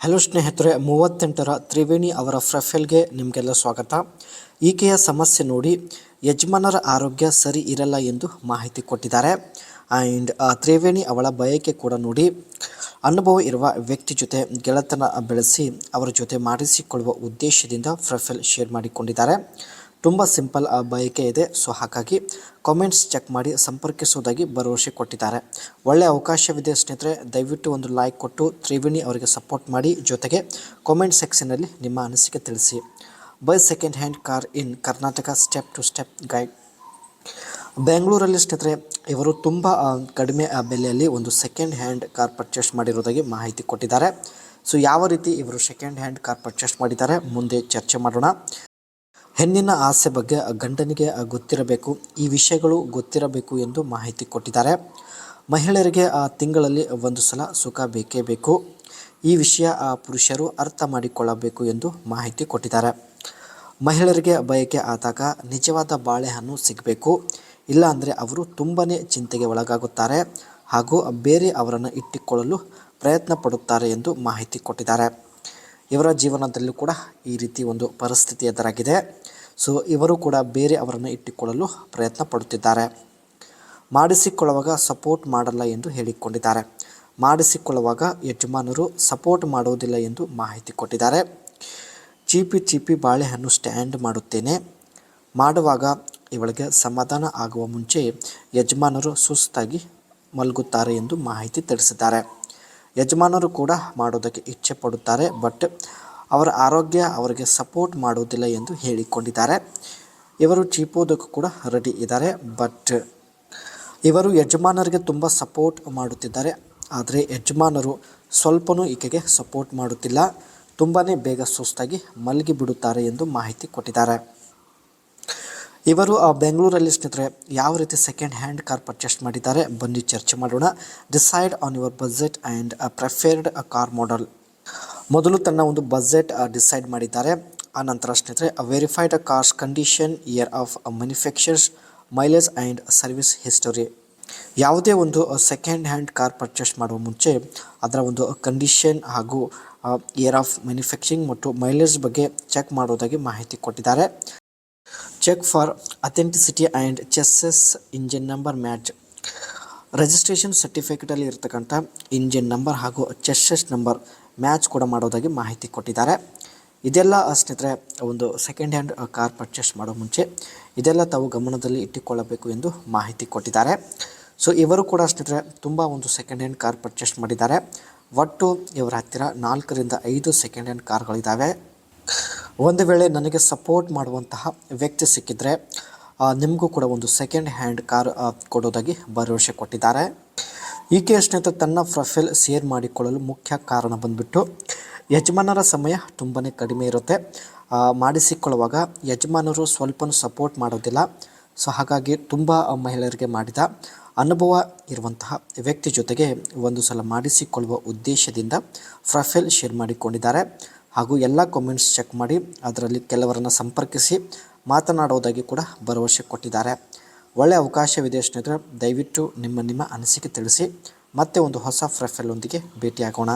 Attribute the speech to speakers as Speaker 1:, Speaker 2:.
Speaker 1: Hello ಸ್ನೇಹಿತರೆ, 38ರ ತ್ರಿವೇಣಿ ಅವರ ಪ್ರೊಫೈಲ್ಗೆ ನಿಮಗೆಲ್ಲ ಸ್ವಾಗತ. ಈಕೆಯ ಸಮಸ್ಯೆ ನೋಡಿ, ಯಜಮಾನರ ಆರೋಗ್ಯ ಸರಿ ಇರಲ್ಲ ಎಂದು ಮಾಹಿತಿ ಕೊಟ್ಟಿದ್ದಾರೆ. ಆ್ಯಂಡ್ ತ್ರಿವೇಣಿ ಅವಳ ಬಯಕೆ ಕೂಡ ನೋಡಿ, ಅನುಭವ ಇರುವ ವ್ಯಕ್ತಿ ಜೊತೆ ಗೆಳೆತನ ಬೆಳೆಸಿ ಅವರ ಜೊತೆ ಮಾಡಿಸಿಕೊಳ್ಳುವ ಉದ್ದೇಶದಿಂದ ಪ್ರೊಫೈಲ್ ಶೇರ್ ಮಾಡಿಕೊಂಡಿದ್ದಾರೆ. ತುಂಬ ಸಿಂಪಲ್ ಬಯಕೆ ಇದೆ. ಸೊ ಹಾಗಾಗಿ ಕಾಮೆಂಟ್ಸ್ ಚೆಕ್ ಮಾಡಿ ಸಂಪರ್ಕಿಸುವುದಾಗಿ ಭರವಸೆ ಕೊಟ್ಟಿದ್ದಾರೆ. ಒಳ್ಳೆಯ ಅವಕಾಶವಿದೆ ಸ್ನೇಹಿತರೆ, ದಯವಿಟ್ಟು ಒಂದು ಲೈಕ್ ಕೊಟ್ಟು ತ್ರಿವೇಣಿ ಅವರಿಗೆ ಸಪೋರ್ಟ್ ಮಾಡಿ. ಜೊತೆಗೆ ಕಾಮೆಂಟ್ ಸೆಕ್ಷನಲ್ಲಿ ನಿಮ್ಮ ಅನಿಸಿಕೆ ತಿಳಿಸಿ. Buy second hand car in Karnataka step to step guide. ಬೆಂಗಳೂರಲ್ಲಿ ಸ್ನೇಹಿತರೆ, ಇವರು ತುಂಬ ಕಡಿಮೆ ಬೆಲೆಯಲ್ಲಿ ಒಂದು ಸೆಕೆಂಡ್ ಹ್ಯಾಂಡ್ ಕಾರ್ ಪರ್ಚೇಸ್ ಮಾಡಿರೋದಾಗಿ ಮಾಹಿತಿ ಕೊಟ್ಟಿದ್ದಾರೆ. ಸೊ ಯಾವ ರೀತಿ ಇವರು ಸೆಕೆಂಡ್ ಹ್ಯಾಂಡ್ ಕಾರ್ ಪರ್ಚೇಸ್ ಮಾಡಿದ್ದಾರೆ ಮುಂದೆ ಚರ್ಚೆ ಮಾಡೋಣ. ಹೆಣ್ಣಿನ ಆಸೆ ಬಗ್ಗೆ ಗಂಡನಿಗೆ ಗೊತ್ತಿರಬೇಕು, ಈ ವಿಷಯಗಳು ಗೊತ್ತಿರಬೇಕು ಎಂದು ಮಾಹಿತಿ ಕೊಟ್ಟಿದ್ದಾರೆ. ಮಹಿಳೆಯರಿಗೆ ತಿಂಗಳಲ್ಲಿ ಒಂದು ಸಲ ಸುಖ ಬೇಕೇ ಬೇಕು, ಈ ವಿಷಯ ಪುರುಷರು ಅರ್ಥ ಮಾಡಿಕೊಳ್ಳಬೇಕು ಎಂದು ಮಾಹಿತಿ ಕೊಟ್ಟಿದ್ದಾರೆ. ಮಹಿಳೆಯರಿಗೆ ಬಯಕೆ ಆದಾಗ ನಿಜವಾದ ಬಾಳೆಹಣ್ಣು ಸಿಗಬೇಕು, ಇಲ್ಲ ಅಂದರೆ ಅವರು ತುಂಬಾ ಚಿಂತೆಗೆ ಒಳಗಾಗುತ್ತಾರೆ ಹಾಗೂ ಬೇರೆ ಅವರನ್ನು ಇಟ್ಟುಕೊಳ್ಳಲು ಪ್ರಯತ್ನ ಪಡುತ್ತಾರೆ ಎಂದು ಮಾಹಿತಿ ಕೊಟ್ಟಿದ್ದಾರೆ. ಇವರ ಜೀವನದಲ್ಲೂ ಕೂಡ ಈ ರೀತಿ ಒಂದು ಪರಿಸ್ಥಿತಿ ಎದುರಾಗಿದೆ. ಸೊ ಇವರು ಕೂಡ ಬೇರೆ ಅವರನ್ನು ಇಟ್ಟುಕೊಳ್ಳಲು ಪ್ರಯತ್ನ ಪಡುತ್ತಿದ್ದಾರೆ. ಮಾಡಿಸಿಕೊಳ್ಳುವಾಗ ಸಪೋರ್ಟ್ ಮಾಡಲ್ಲ ಎಂದು ಹೇಳಿಕೊಂಡಿದ್ದಾರೆ. ಮಾಡಿಸಿಕೊಳ್ಳುವಾಗ ಯಜಮಾನರು ಸಪೋರ್ಟ್ ಮಾಡುವುದಿಲ್ಲ ಎಂದು ಮಾಹಿತಿ ಕೊಟ್ಟಿದ್ದಾರೆ. ಚೀಪಿ ಬಾಳೆಹಣ್ಣು ಸ್ಟ್ಯಾಂಡ್ ಮಾಡುತ್ತೇನೆ. ಮಾಡುವಾಗ ಇವಳಿಗೆ ಸಮಾಧಾನ ಆಗುವ ಮುಂಚೆ ಯಜಮಾನರು ಸುಸ್ತಾಗಿ ಮಲಗುತ್ತಾರೆ ಎಂದು ಮಾಹಿತಿ ತಿಳಿಸಿದ್ದಾರೆ. ಯಜಮಾನರು ಕೂಡ ಮಾಡೋದಕ್ಕೆ ಇಚ್ಛೆ ಪಡುತ್ತಾರೆ, ಬಟ್ ಅವರ ಆರೋಗ್ಯ ಅವರಿಗೆ ಸಪೋರ್ಟ್ ಮಾಡುವುದಿಲ್ಲ ಎಂದು ಹೇಳಿಕೊಂಡಿದ್ದಾರೆ. ಇವರು ಚೀಪೋದಕ್ಕೂ ಕೂಡ ರೆಡಿ ಇದ್ದಾರೆ, ಬಟ್ ಇವರು ಯಜಮಾನರಿಗೆ ತುಂಬ ಸಪೋರ್ಟ್ ಮಾಡುತ್ತಿದ್ದಾರೆ. ಆದರೆ ಯಜಮಾನರು ಸ್ವಲ್ಪನೂ ಈಕೆಗೆ ಸಪೋರ್ಟ್ ಮಾಡುತ್ತಿಲ್ಲ, ತುಂಬಾ ಬೇಗ ಸುಸ್ತಾಗಿ ಮಲಗಿ ಬಿಡುತ್ತಾರೆ ಎಂದು ಮಾಹಿತಿ ಕೊಟ್ಟಿದ್ದಾರೆ. ಇವರು ಬೆಂಗಳೂರಲ್ಲಿ ಸ್ನೇಹಿತರೆ ಯಾವ ರೀತಿ ಸೆಕೆಂಡ್ ಹ್ಯಾಂಡ್ ಕಾರ್ ಪರ್ಚೇಸ್ ಮಾಡಿದ್ದಾರೆ ಬನ್ನಿ ಚರ್ಚೆ ಮಾಡೋಣ. Decide on your budget and preferred car model. ಮೊದಲು ತನ್ನ ಒಂದು ಬಜೆಟ್ ಡಿಸೈಡ್ ಮಾಡಿದ್ದಾರೆ. ಆನಂತರ ಸ್ನೇಹಿತರೆ verified cars condition, year of manufacturers, mileage and service history. ಯಾವುದೇ ಒಂದು ಸೆಕೆಂಡ್ ಹ್ಯಾಂಡ್ ಕಾರ್ ಪರ್ಚೇಸ್ ಮಾಡುವ ಮುಂಚೆ ಅದರ ಒಂದು ಕಂಡೀಷನ್ ಹಾಗೂ ಇಯರ್ ಆಫ್ ಮ್ಯಾನುಫ್ಯಾಕ್ಚರಿಂಗ್ ಮತ್ತು ಮೈಲೇಜ್ ಬಗ್ಗೆ ಚೆಕ್ ಮಾಡೋದಾಗಿ ಮಾಹಿತಿ ಕೊಟ್ಟಿದ್ದಾರೆ. Check for authenticity and chassis engine number match. Registration ಸರ್ಟಿಫಿಕೇಟಲ್ಲಿ ಇರತಕ್ಕಂಥ ಇಂಜಿನ್ ನಂಬರ್ ಹಾಗೂ ಚೆಸ್ಸಸ್ ನಂಬರ್ ಮ್ಯಾಚ್ ಕೂಡ ಮಾಡೋದಾಗಿ ಮಾಹಿತಿ ಕೊಟ್ಟಿದ್ದಾರೆ. ಇದೆಲ್ಲ ಸ್ನೇಹಿತರೆ ಒಂದು ಸೆಕೆಂಡ್ ಹ್ಯಾಂಡ್ ಕಾರ್ ಪರ್ಚೇಸ್ ಮಾಡೋ ಮುಂಚೆ ಇದೆಲ್ಲ ತಾವು ಗಮನದಲ್ಲಿ ಇಟ್ಟುಕೊಳ್ಳಬೇಕು ಎಂದು ಮಾಹಿತಿ ಕೊಟ್ಟಿದ್ದಾರೆ. ಸೊ ಇವರು ಕೂಡ ಸ್ನೇಹಿತರೆ ತುಂಬ ಒಂದು ಸೆಕೆಂಡ್ ಹ್ಯಾಂಡ್ ಕಾರ್ ಪರ್ಚೇಸ್ ಮಾಡಿದ್ದಾರೆ. ಒಟ್ಟು ಇವರ ಹತ್ತಿರ 4 ರಿಂದ 5 ಸೆಕೆಂಡ್ ಹ್ಯಾಂಡ್ ಕಾರ್ಗಳಿದ್ದಾವೆ. ಒಂದು ವೇಳೆ ನನಗೆ ಸಪೋರ್ಟ್ ಮಾಡುವಂತಹ ವ್ಯಕ್ತಿ ಸಿಕ್ಕಿದರೆ ನಿಮಗೂ ಕೂಡ ಒಂದು ಸೆಕೆಂಡ್ ಹ್ಯಾಂಡ್ ಕಾರ್ ಕೊಡೋದಾಗಿ ಭರವಸೆ ಕೊಟ್ಟಿದ್ದಾರೆ. ಈಕೆ ಸ್ನೇಹಿತರೆ ತನ್ನ ಪ್ರೊಫೈಲ್ ಶೇರ್ ಮಾಡಿಕೊಳ್ಳಲು ಮುಖ್ಯ ಕಾರಣ ಬಂದುಬಿಟ್ಟು ಯಜಮಾನರ ಸಮಯ ತುಂಬಾ ಕಡಿಮೆ ಇರುತ್ತೆ. ಮಾಡಿಸಿಕೊಳ್ಳುವಾಗ ಯಜಮಾನರು ಸ್ವಲ್ಪ ಸಪೋರ್ಟ್ ಮಾಡೋದಿಲ್ಲ. ಸೊ ಹಾಗಾಗಿ ತುಂಬ ಮಹಿಳೆಯರಿಗೆ ಮಾಡಿದ ಅನುಭವ ಇರುವಂತಹ ವ್ಯಕ್ತಿ ಜೊತೆಗೆ ಒಂದು ಸಲ ಮಾಡಿಸಿಕೊಳ್ಳುವ ಉದ್ದೇಶದಿಂದ ಪ್ರೊಫೈಲ್ ಶೇರ್ ಮಾಡಿಕೊಂಡಿದ್ದಾರೆ. ಹಾಗೂ ಎಲ್ಲ ಕಾಮೆಂಟ್ಸ್ ಚೆಕ್ ಮಾಡಿ ಅದರಲ್ಲಿ ಕೆಲವರನ್ನು ಸಂಪರ್ಕಿಸಿ ಮಾತನಾಡುವುದಾಗಿ ಕೂಡ ಭರವಸೆ ಕೊಟ್ಟಿದ್ದಾರೆ. ಒಳ್ಳೆಯ ಅವಕಾಶವಿದೆ ಸ್ನೇಹಿತರೆ, ದಯವಿಟ್ಟು ನಿಮ್ಮ ಅನಿಸಿಕೆ ತಿಳಿಸಿ. ಮತ್ತೆ ಒಂದು ಹೊಸ ಪ್ರೊಫೈಲ್ ಒಂದಿಗೆ ಭೇಟಿಯಾಗೋಣ.